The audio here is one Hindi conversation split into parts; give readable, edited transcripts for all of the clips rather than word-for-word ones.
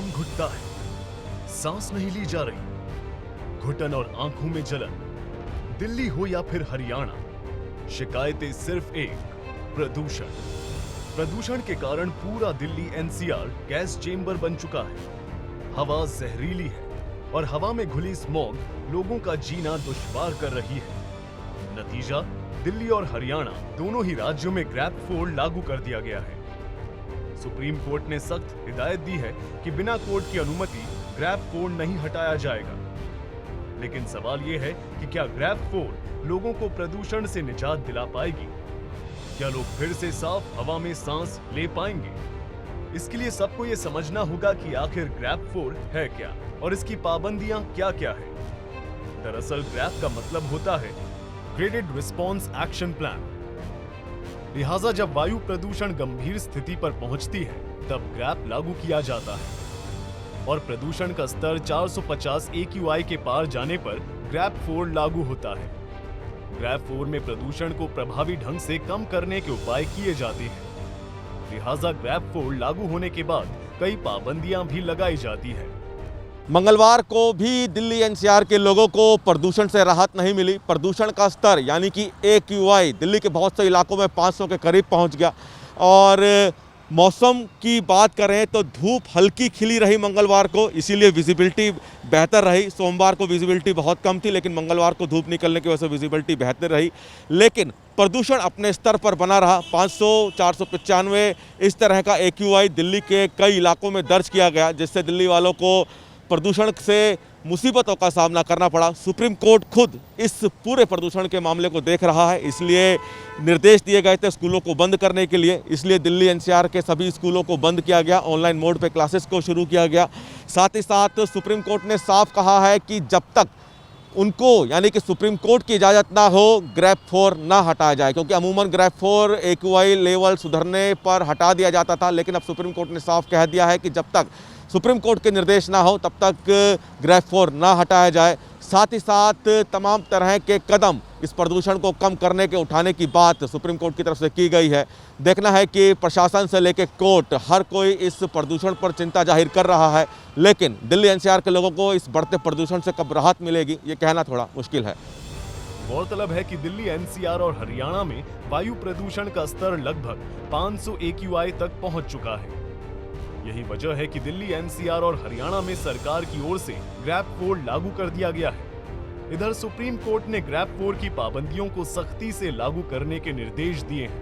दम घुटता है, सांस नहीं ली जा रही, घुटन और आंखों में जलन। दिल्ली हो या फिर हरियाणा, शिकायतें सिर्फ एक, प्रदूषण। प्रदूषण के कारण पूरा दिल्ली एनसीआर गैस चेंबर बन चुका है। हवा जहरीली है और हवा में घुली स्मॉग लोगों का जीना दुश्वार कर रही है। नतीजा, दिल्ली और हरियाणा दोनों ही राज्यों में ग्रैब 4 लागू कर दिया गया है। सुप्रीम कोर्ट ने सख्त हिदायत दी है कि बिना कोर्ट की अनुमति ग्रैब 4 नहीं हटाया जाएगा। लेकिन सवाल यह है कि क्या ग्रैब 4 लोगों को प्रदूषण से निजात दिला पाएगी? क्या लोग फिर से साफ हवा में सांस ले पाएंगे? इसके लिए सबको यह समझना होगा कि आखिर ग्रैब 4 है क्या और इसकी पाबंदियां क्या-क्या है। दरअसल ग्रैब का मतलब होता है ग्रेडेड रिस्पॉन्स एक्शन प्लान। लिहाजा जब वायु प्रदूषण गंभीर स्थिति पर पहुंचती है तब ग्रैब लागू किया जाता है और प्रदूषण का स्तर 450 AQI के पार जाने पर ग्रैब 4 लागू होता है। ग्रैब 4 में प्रदूषण को प्रभावी ढंग से कम करने के उपाय किए जाते हैं। लिहाजा ग्रैब 4 लागू होने के बाद कई पाबंदियां भी लगाई जाती है। मंगलवार को भी दिल्ली एनसीआर के लोगों को प्रदूषण से राहत नहीं मिली। प्रदूषण का स्तर यानी कि AQI दिल्ली के बहुत से इलाकों में 500 के करीब पहुंच गया। और मौसम की बात करें तो धूप हल्की खिली रही मंगलवार को, इसीलिए विजिबिलिटी बेहतर रही। सोमवार को विजिबिलिटी बहुत कम थी, लेकिन मंगलवार को धूप निकलने की वजह से विजिबिलिटी बेहतर रही। लेकिन प्रदूषण अपने स्तर पर बना रहा। 500, 495 इस तरह का AQI दिल्ली के कई इलाकों में दर्ज किया गया, जिससे दिल्ली वालों को प्रदूषण से मुसीबतों का सामना करना पड़ा। सुप्रीम कोर्ट खुद इस पूरे प्रदूषण के मामले को देख रहा है, इसलिए निर्देश दिए गए थे स्कूलों को बंद करने के लिए। इसलिए दिल्ली एनसीआर के सभी स्कूलों को बंद किया गया, ऑनलाइन मोड पे क्लासेस को शुरू किया गया। साथ ही साथ सुप्रीम कोर्ट ने साफ कहा है कि जब तक उनको यानी कि सुप्रीम कोर्ट की इजाज़त ना हो ग्रैब 4 ना हटाया जाए, क्योंकि अमूमन ग्रैब 4 AQI लेवल सुधरने पर हटा दिया जाता था। लेकिन अब सुप्रीम कोर्ट ने साफ कह दिया है कि जब तक सुप्रीम कोर्ट के निर्देश ना हो तब तक ग्रैब 4 ना हटाया जाए। साथ ही साथ तमाम तरह के कदम इस प्रदूषण को कम करने के उठाने की बात सुप्रीम कोर्ट की तरफ से की गई है। देखना है कि प्रशासन से लेकर कोर्ट हर कोई इस प्रदूषण पर चिंता जाहिर कर रहा है, लेकिन दिल्ली एनसीआर के लोगों को इस बढ़ते प्रदूषण से कब राहत मिलेगी ये कहना थोड़ा मुश्किल है। गौरतलब है कि दिल्ली एनसीआर और हरियाणा में वायु प्रदूषण का स्तर लगभग 500 AQI तक पहुंच चुका है। यही वजह है कि दिल्ली एनसीआर और हरियाणा में सरकार की ओर से ग्रैब 4 लागू कर दिया गया है। इधर सुप्रीम कोर्ट ने ग्रैब 4 की पाबंदियों को सख्ती से लागू करने के निर्देश दिए हैं।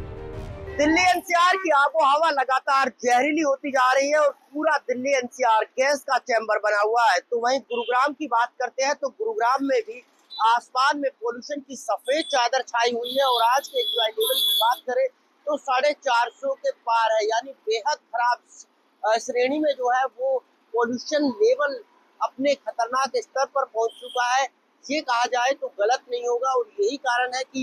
दिल्ली एनसीआर की आबो हवा लगातार जहरीली होती जा रही है और पूरा दिल्ली एनसीआर गैस का चैम्बर बना हुआ है। तो वहीं गुरुग्राम की बात करते हैं तो गुरुग्राम में भी आसमान में पोल्यूशन की सफेद चादर छाई हुई है और आज के AQI लेवल की बात करें तो 450 के पार है, यानी बेहद खराब श्रेणी में जो है वो पोल्यूशन लेवल अपने खतरनाक स्तर पर पहुंच चुका है। ये कहा जाए तो गलत नहीं होगा और यही कारण है कि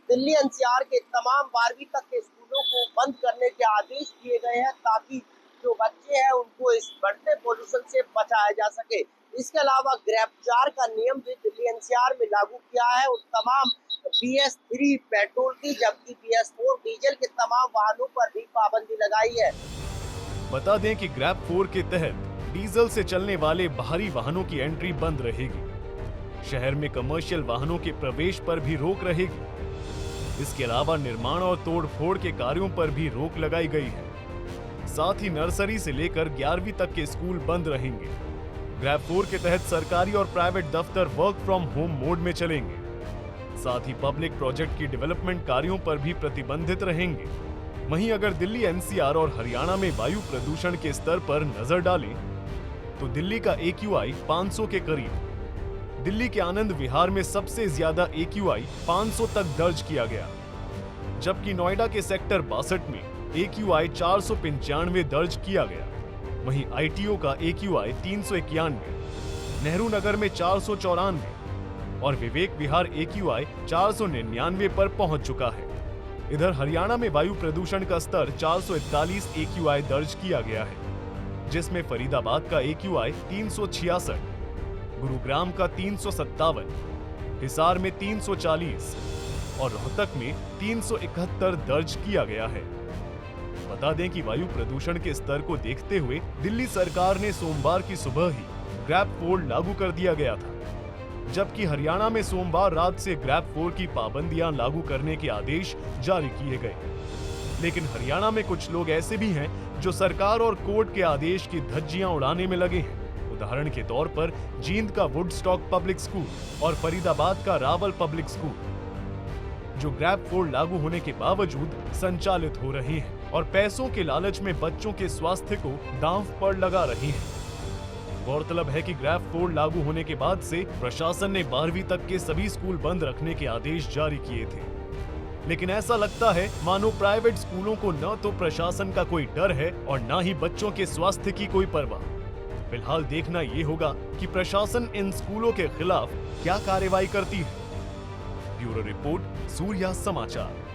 दिल्ली एनसीआर के तमाम 12वीं तक के स्कूलों को बंद करने के आदेश दिए गए हैं, ताकि जो बच्चे हैं उनको इस बढ़ते पोल्यूशन से बचाया जा सके। इसके अलावा ग्रैब 4 का नियम भी दिल्ली एनसीआर में लागू किया है और तमाम BS3 पेट्रोल की जबकि BS4 डीजल के तमाम वाहनों पर भी पाबंदी लगाई है। बता दें कि ग्रैब 4 के तहत डीजल से चलने वाले बाहरी वाहनों की एंट्री बंद रहेगी। शहर में कमर्शियल वाहनों के प्रवेश पर भी रोक रहेगी। इसके अलावा निर्माण और तोड़-फोड़ के कार्यों पर भी रोक लगाई गई है। साथ ही नर्सरी से लेकर 11वीं तक के स्कूल बंद रहेंगे। ग्रैब 4 के तहत सरकारी और प्राइवेट दफ्तर वर्क फ्रॉम होम मोड में चलेंगे। साथ ही पब्लिक प्रोजेक्ट की डेवलपमेंट कार्यों पर भी प्रतिबंधित रहेंगे। वहीं अगर दिल्ली एनसीआर और हरियाणा में वायु प्रदूषण के स्तर पर नजर डालें तो दिल्ली का AQI 500 के करीब। दिल्ली के आनंद विहार में सबसे ज्यादा AQI 500 तक दर्ज किया गया, जबकि नोएडा के सेक्टर 62 में AQI 495 दर्ज किया गया। वहीं ITO का AQI 391, नेहरू नगर में 494 और विवेक विहार AQI 499 पर पहुंच चुका है। इधर हरियाणा में वायु प्रदूषण का स्तर 441 AQI दर्ज किया गया है, जिसमें फरीदाबाद का AQI 366, गुरुग्राम का 357, हिसार में 340 और रोहतक में 371 दर्ज किया गया है। बता दें कि वायु प्रदूषण के स्तर को देखते हुए दिल्ली सरकार ने सोमवार की सुबह ही ग्रैब 4 लागू कर दिया गया था, जबकि हरियाणा में सोमवार रात से ग्रैब 4 की पाबंदियां लागू करने के आदेश जारी किए गए। लेकिन हरियाणा में कुछ लोग ऐसे भी हैं जो सरकार और कोर्ट के आदेश की धज्जियां उड़ाने में लगे हैं। उदाहरण के तौर पर जींद का वुडस्टॉक पब्लिक स्कूल और फरीदाबाद का रावल पब्लिक स्कूल, जो ग्रैब 4 लागू होने के बावजूद संचालित हो रहे हैं और पैसों के लालच में बच्चों के स्वास्थ्य को दांव पर लगा रही हैं। गौरतलब है कि ग्रैब 4 लागू होने के बाद से प्रशासन ने 12वीं तक के सभी स्कूल बंद रखने के आदेश जारी किए थे। लेकिन ऐसा लगता है मानो प्राइवेट स्कूलों को न तो प्रशासन का कोई डर है और न ही बच्चों के स्वास्थ्य की कोई परवाह। फिलहाल देखना ये होगा कि प्रशासन इन स्कूलों के खिलाफ क्या कार्रवाई करती है। ब्यूरो रिपोर्ट, सूर्या समाचार।